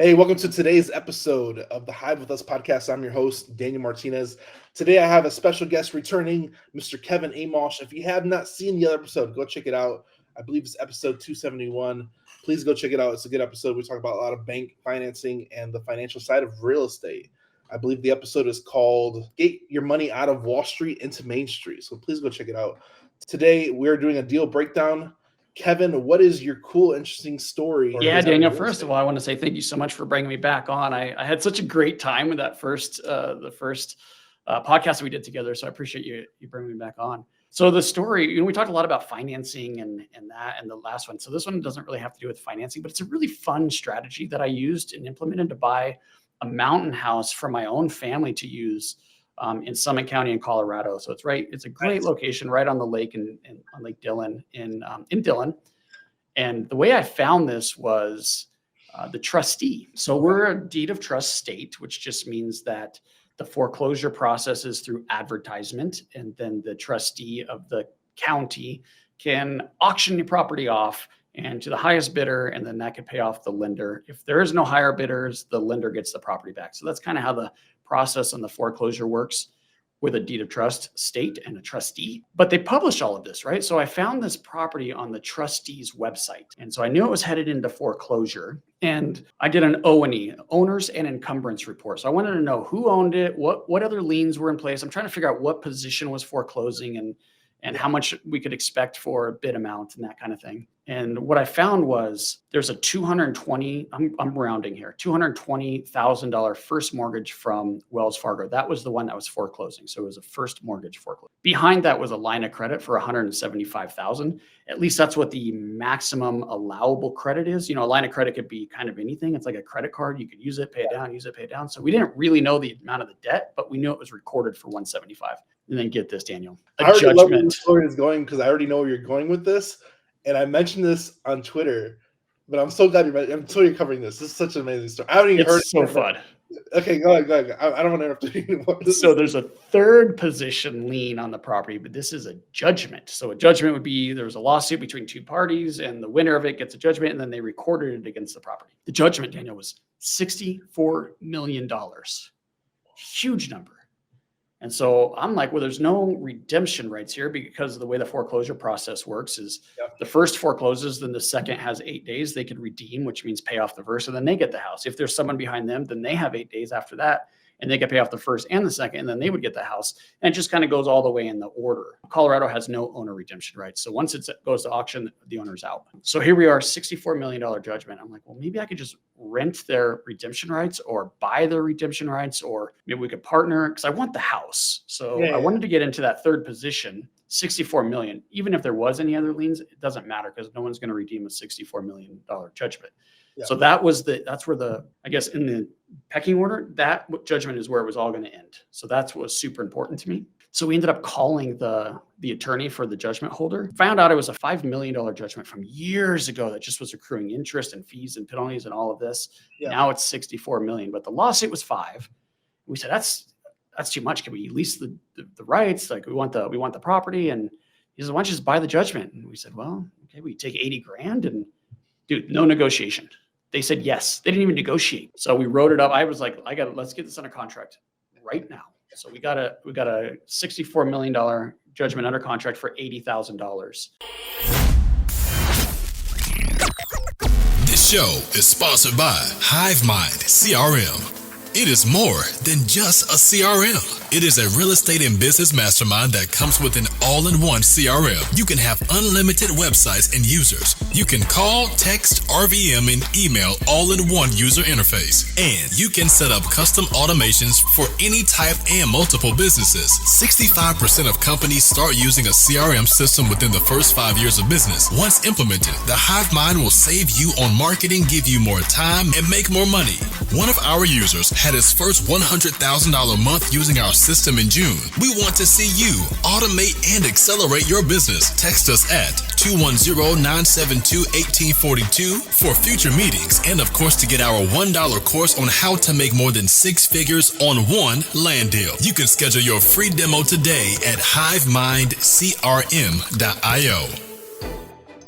Hey, welcome to today's episode of the Hive with Us podcast. I'm your host, Daniel Martinez. Today I have a special guest returning, Mr. Kevin Amolsch. If you have not seen the other episode, go check it out. I believe it's episode 271. Please go check it out. It's a good episode. We talk about a lot of bank financing and the financial side of real estate. I believe the episode is called Get Your Money Out of Wall Street into Main Street. So please go check it out. Today we're doing a deal breakdown. Kevin, what is your cool, interesting story? Yeah, Daniel, first of all, I want to say thank you so much for bringing me back on. I had such a great time with that first podcast we did together. So I appreciate you bringing me back on. So the story, we talked a lot about financing and the last one. So this one doesn't really have to do with financing, but it's a really fun strategy that I used and implemented to buy a mountain house for my own family to use in Summit County in Colorado. So it's a great location right on the lake on Lake Dillon in Dillon. And the way I found this was the trustee. So we're a deed of trust state, which just means that the foreclosure process is through advertisement, and then the trustee of the county can auction the property off and to the highest bidder, and then that could pay off the lender. If there is no higher bidders, the lender gets the property back. So that's kind of how the process on the foreclosure works with a deed of trust state and a trustee. But they publish all of this, right? So I found this property on the trustee's website. And so I knew it was headed into foreclosure. And I did an O&E, owners and encumbrance report. So I wanted to know who owned it, what other liens were in place. I'm trying to figure out what position was foreclosing and how much we could expect for a bid amount and that kind of thing. And what I found was there's a I'm rounding here, $220,000 first mortgage from Wells Fargo. That was the one that was foreclosing. So it was a first mortgage foreclosure. Behind that was a line of credit for $175,000. At least that's what the maximum allowable credit is. A line of credit could be kind of anything. It's like a credit card. You could use it, pay it down, use it, pay it down. So we didn't really know the amount of the debt, but we knew it was recorded for $175,000. And then get this, Daniel. I already love where the story is going because I already know where you're going with this. And I mentioned this on Twitter, but I'm so glad you're covering this. This is such an amazing story. I haven't even heard it. It's so fun. Okay, go ahead. I don't want to interrupt you anymore. So there's a third position lien on the property, but this is a judgment. So a judgment would be there's a lawsuit between two parties, and the winner of it gets a judgment, and then they recorded it against the property. The judgment, Daniel, was $64 million. Huge number. And so I'm like, well, there's no redemption rights here because of the way the foreclosure process works is the first forecloses, then the second has 8 days. They could redeem, which means pay off the first, and then they get the house. If there's someone behind them, then they have 8 days after that, and they can pay off the first and the second, and then they would get the house. And it just kind of goes all the way in the order. Colorado has no owner redemption rights. So once it goes to auction, the owner's out. So here we are, $64 million judgment. I'm like, well, maybe I could just rent their redemption rights or buy their redemption rights, or maybe we could partner because I want the house. So I wanted to get into that third position, $64 million. Even if there was any other liens, it doesn't matter because no one's going to redeem a $64 million judgment. Yeah. So that's where I guess in the pecking order, that judgment is where it was all going to end. So that's what was super important to me. So we ended up calling the attorney for the judgment holder, found out it was a $5 million judgment from years ago that just was accruing interest and fees and penalties and all of this. Yeah. Now it's $64 million, but the lawsuit was $5 million. We said, that's too much. Can we lease the rights? Like we want the property. And he said, why don't you just buy the judgment? And we said, well, okay, we take $80,000 and dude, no negotiation. They said yes. They didn't even negotiate. So we wrote it up. I was like, let's get this under contract right now. So we got a $64 million judgment under contract for $80,000. This show is sponsored by HiveMind CRM. It is more than just a CRM. It is a real estate and business mastermind that comes with an all-in-one CRM. You can have unlimited websites and users. You can call, text, RVM, and email all in one user interface. And you can set up custom automations for any type and multiple businesses. 65% of companies start using a CRM system within the first 5 years of business. Once implemented, the HiveMind will save you on marketing, give you more time, and make more money. One of our users had his first $100,000 month using our system in June. We want to see you automate and accelerate your business. Text us at 210-972-1842 for future meetings, and of course to get our $1 course on how to make more than 6 figures on one land deal. You can schedule your free demo today at hivemindcrm.io.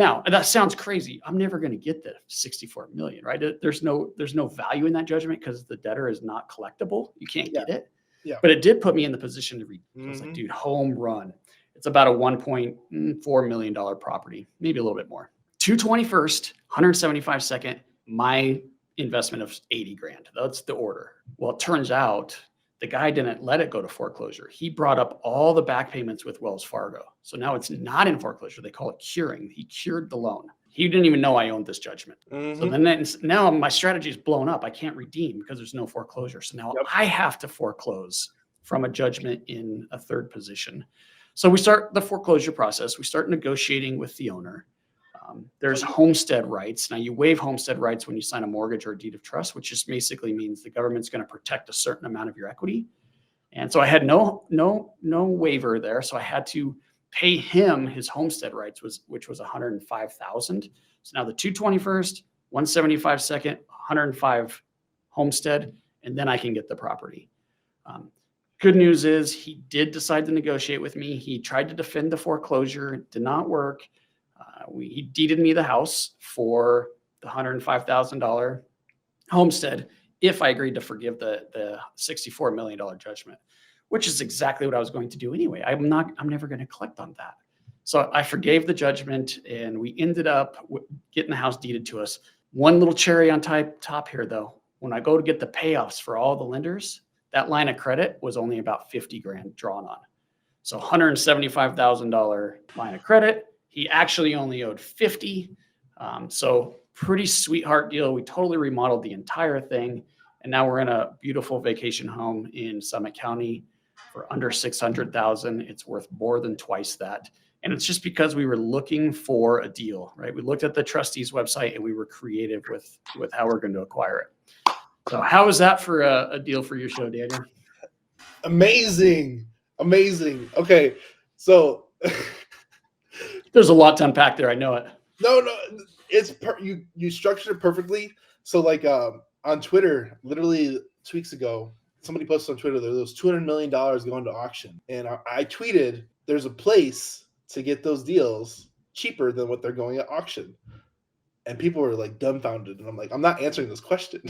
Now, that sounds crazy. I'm never going to get the 64 million, right? There's no value in that judgment because the debtor is not collectible. You can't get it. Yeah. But it did put me in the position to read. I was like, dude, home run. It's about a $1.4 million property, maybe a little bit more. 221st, 175 my investment of 80 grand. That's the order. Well, it turns out the guy didn't let it go to foreclosure. He brought up all the back payments with Wells Fargo. So now it's not in foreclosure. They call it curing. He cured the loan. He didn't even know I owned this judgment. So then now my strategy is blown up. I can't redeem because there's no foreclosure. So now I have to foreclose from a judgment in a third position. So we start the foreclosure process. We start negotiating with the owner. There's homestead rights. Now you waive homestead rights when you sign a mortgage or a deed of trust, which just basically means the government's going to protect a certain amount of your equity. And so I had no waiver there. So I had to pay him his homestead rights, which was $105,000. So now the 221st, 175 second, 105 homestead, and then I can get the property. Good news is he did decide to negotiate with me. He tried to defend the foreclosure. It did not work. He deeded me the house for the $105,000 homestead if I agreed to forgive the $64 million judgment, which is exactly what I was going to do anyway. I'm never going to collect on that. So I forgave the judgment and we ended up getting the house deeded to us. One little cherry on top here though, when I go to get the payoffs for all the lenders, that line of credit was only about 50 grand drawn on. So $175,000 line of credit. He actually only owed 50. So pretty sweetheart deal. We totally remodeled the entire thing. And now we're in a beautiful vacation home in Summit County for under 600,000. It's worth more than twice that. And it's just because we were looking for a deal, right? We looked at the trustees website and we were creative with how we're going to acquire it. So how is that for a deal for your show, Daniel? Amazing. Okay. So there's a lot to unpack there. I know it. No, it's you structured it perfectly. So like on Twitter, literally 2 weeks ago, somebody posted on Twitter there was $200 million going to auction, and I tweeted there's a place to get those deals cheaper than what they're going at auction, and people were like dumbfounded, and I'm like, I'm not answering this question.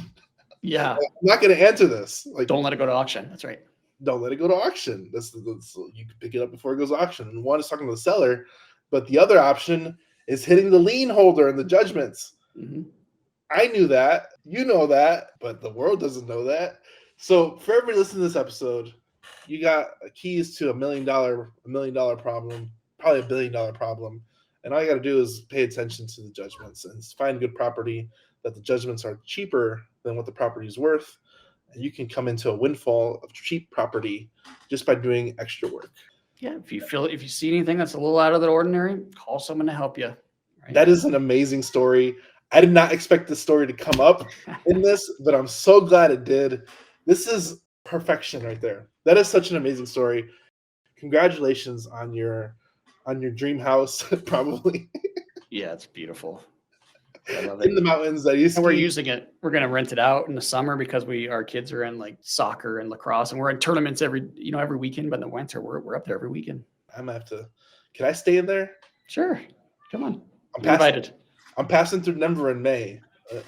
Yeah, I'm not going to answer this. Like, don't let it go to auction. That's right. Don't let it go to auction. That's you can pick it up before it goes to auction. And one is talking to the seller, but the other option is hitting the lien holder in the judgments. I knew that, you know that, but the world doesn't know that. So for everybody listening to this episode, you got keys to $1 million problem, probably $1 billion problem. And all you got to do is pay attention to the judgments and find good property that the judgments are cheaper than what the property is worth. And you can come into a windfall of cheap property just by doing extra work. Yeah. If you see anything that's a little out of the ordinary, call someone to help you. Right? That is an amazing story. I did not expect this story to come up in this, but I'm so glad it did. This is perfection right there. That is such an amazing story. Congratulations on your dream house, probably. Yeah, it's beautiful. I love it. In the mountains that you we're using it. We're going to rent it out in the summer because our kids are in like soccer and lacrosse, and we're in tournaments every weekend. But in the winter, we're up there every weekend. I'm gonna have to. Can I stay in there? Sure. Come on. I'm invited. I'm passing through Denver in May.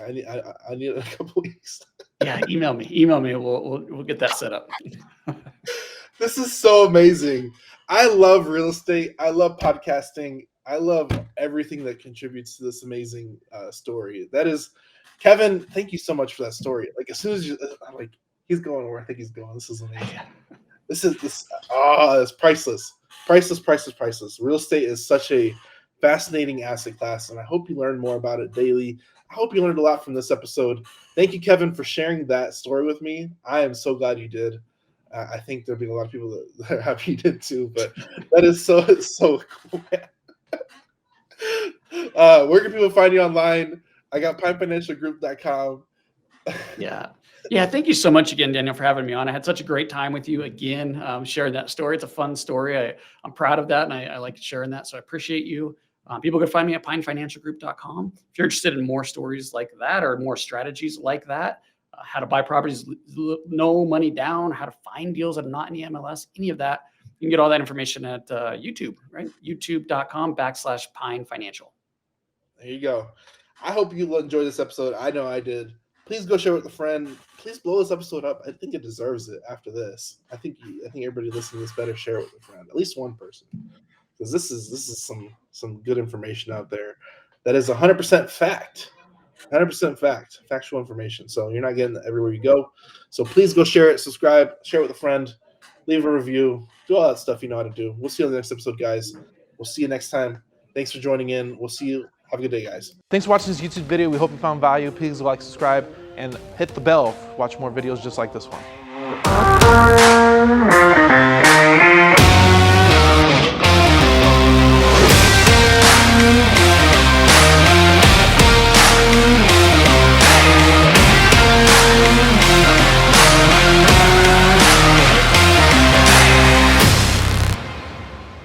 I need a couple weeks. Yeah, email me. We'll get that set up. This is so amazing. I love real estate. I love podcasting. I love everything that contributes to this amazing story. That is, Kevin, thank you so much for that story. Like as soon as I'm like, he's going where I think he's going. This is amazing. It's priceless. Priceless. Real estate is such a fascinating asset class, and I hope you learn more about it daily. I hope you learned a lot from this episode. Thank you, Kevin, for sharing that story with me. I am so glad you did. I think there'll be a lot of people that are happy you did too, but that is so cool, man. Where can people find you online? I got pinefinancialgroup.com. Yeah. Thank you so much again, Daniel, for having me on. I had such a great time with you again, sharing that story. It's a fun story. I'm proud of that, and I like sharing that. So I appreciate you. People can find me at pinefinancialgroup.com. If you're interested in more stories like that or more strategies like that, how to buy properties, no money down, how to find deals that are not in the MLS, any of that, you can get all that information at YouTube, right? youtube.com/pinefinancial. There you go. I hope you enjoyed this episode. I know I did. Please go share with a friend. Please blow this episode up. I think it deserves it after this. I think everybody listening to this better share it with a friend, at least one person, because this is some good information out there that is 100% fact. 100% factual information. So you're not getting that everywhere you go. So please go share it, subscribe, share it with a friend, leave a review, do all that stuff you know how to do. We'll see you on the next episode, guys. We'll see you next time. Thanks for joining in. We'll see you. Have a good day, guys. Thanks for watching this YouTube video. We hope you found value. Please like, subscribe, and hit the bell to watch more videos just like this one.